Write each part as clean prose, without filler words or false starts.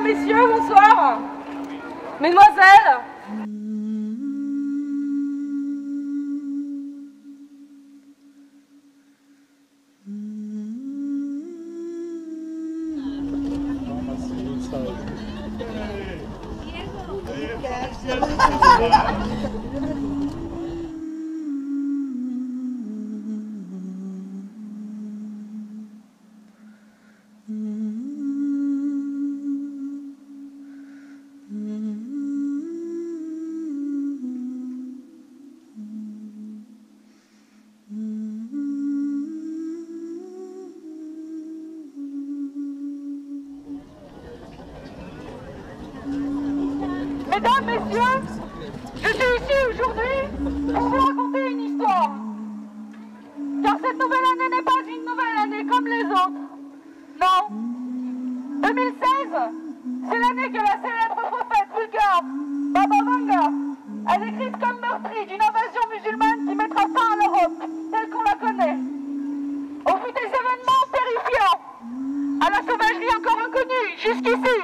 messieurs, bonsoir. Mesdemoiselles. Mesdames, messieurs, je suis ici aujourd'hui pour vous raconter une histoire. Car cette nouvelle année n'est pas une nouvelle année comme les autres. Non. 2016, c'est l'année que la célèbre prophète bulgare, Baba Vanga, a décrite comme meurtrie d'une invasion musulmane qui mettra fin à l'Europe, telle qu'on la connaît. Au vu des événements terrifiants, à la sauvagerie encore inconnue jusqu'ici,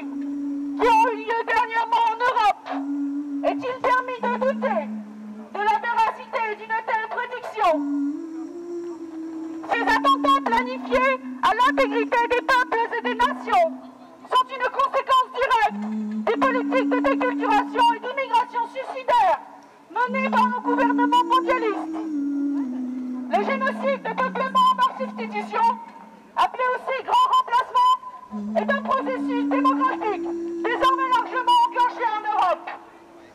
qui ont eu lieu dernièrement en Europe, est-il permis de douter de la véracité d'une telle prédiction? Ces attentats planifiés à l'intégrité des peuples et des nations sont une conséquence directe des politiques de déculturation et d'immigration suicidaire menées par nos gouvernements mondialistes. Le génocide de peuplement par substitution, appelé aussi grand remplacement, est un processus démographique désormais largement enclenché en Europe.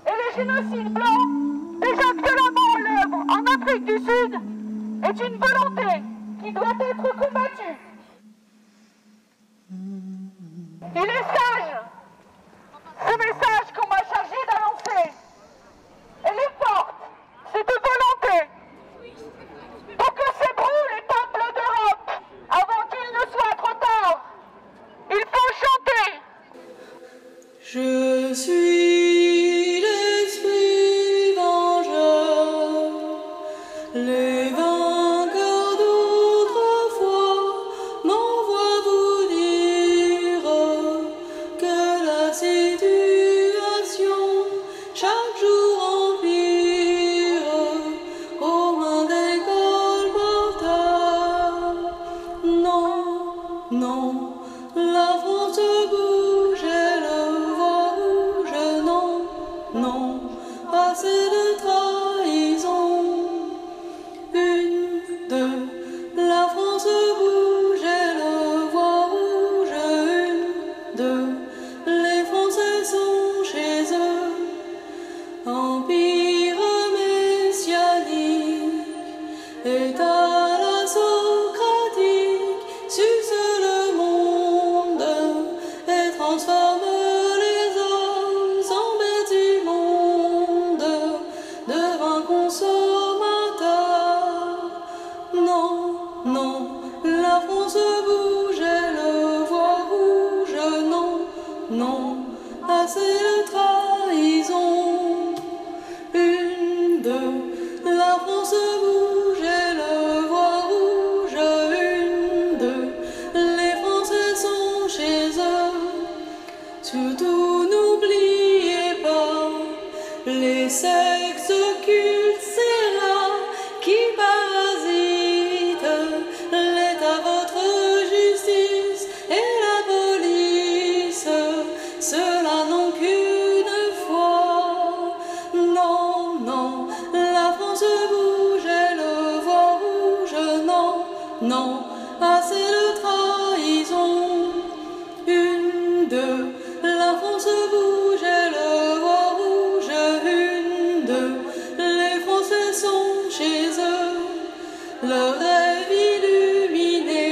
Et le génocide blanc, déjà violemment à l'œuvre en Afrique du Sud, est une volonté qui doit être combattue. Il est sage, ce message qu'on m'a chargé d'annoncer. Elle est forte, cette volonté, pour que s'ébrouent les peuples d'Europe avant qu'il ne soit trop tard. Il faut chanter. Je suis l'esprit vengeur, les vainqueurs d'autrefois m'envoient vous dire que la situation chaque jour empire aux mains des colporteurs. Non, non, la France bouge et le voit rouge, non, non, assez de trahison. Une, deux, la France bouge et le voit rouge. Une, deux, les Français sont chez eux. Empire messianique, État la socratique, suce le monde et transforme les hommes en bêtes immondes, devant consommateurs. Non, non, la France bouge et le voit rouge, non, non, assez de trahison. Une, deux, la France bouge et le voit rouge. Une, deux, les Français sont chez eux. Surtout n'oubliez pas les sectes occultes, c'est là qui parasitent l'État, votre justice et la police. Cela n'ont qu'une foi. Non, non, la France bouge et le voit rouge. Non, non, assez de trahison. Une, deux, la France bouge et le voit rouge. Une, deux, les Français sont chez eux. Leur rêve illuminé,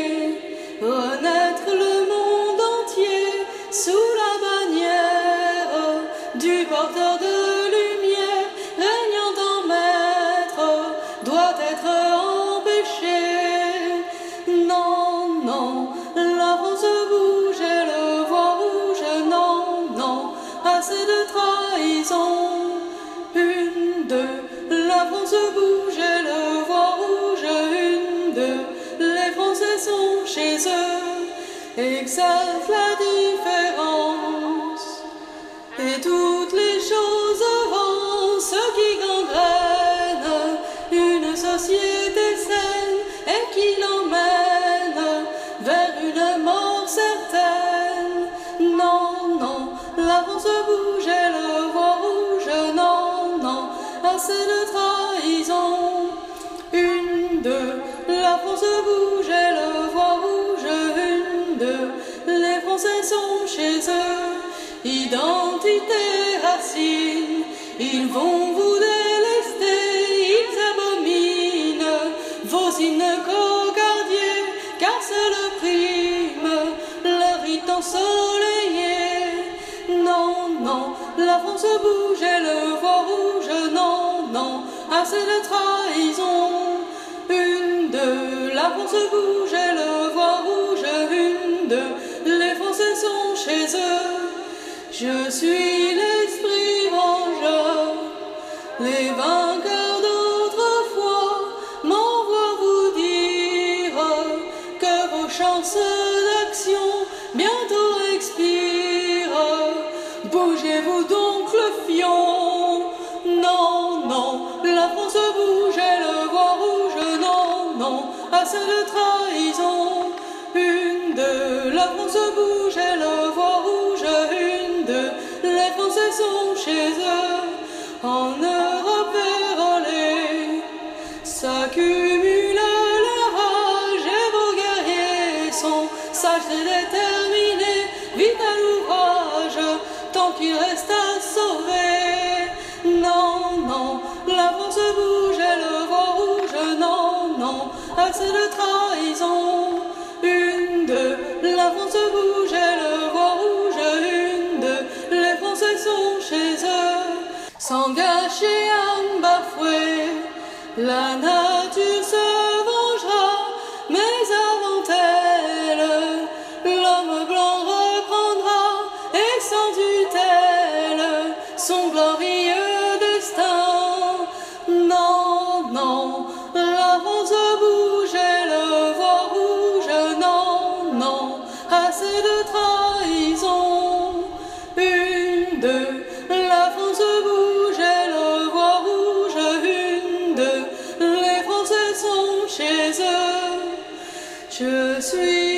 renaître le monde entier sous la bannière du porteur de lumière, régnant en maître, doit être empêché. Non, non, la France bouge et le voit rouge. Non, non, assez de trahison. Une, deux, la France bouge et le voit rouge. Une, deux, les Français sont chez eux. Exalte la différence toutes les choses vont, ce qui gangrène une société saine et qui l'emmène vers une mort certaine. Non, non, la France bouge et le voit rouge. Non, non, assez de trahison. Une, deux, la France bouge et le voit rouge. Une, deux, les Français sont chez eux. Identité, racine, ils vont vous délester, ils abominent vos hymnes cocardiers, car c'est le crime, leur rite ensoleillé. Non, non, la France bouge et le voit rouge. Non, non, assez de trahison. Une, deux, la France bouge et le voit rouge. Une, deux, les Français sont chez eux. Je suis l'esprit vengeur, les vainqueurs d'autrefois m'envoient vous dire que vos chances d'action bientôt expirent. Bougez-vous donc le fion. Non, non, la France bouge et le voit rouge. Non, non, assez de trahison. Une, deux, la France bouge et le voit rouge. Une, deux, les Français sont chez eux. En Europe vérolée s'accumule la rage et vos guerriers sont sages et déterminés. Vite à l'ouvrage, tant qu'il reste à sauver. Non, non, la France bouge et le voit rouge. Non, non, assez de trahison. Une, deux, la France bouge et le voit rouge. Une, deux, les Français sont chez eux. Sans gâcher à bafouer, la nature se vengera, mais avant elle, l'homme blanc reprendra, et sans tutelle, son glorieux destin. Non, non, la France bouge et le voit rouge. Non, non, assez de trahison. Une, deux, la France bouge et le voit rouge. Une, deux, les Français sont chez eux. Je suis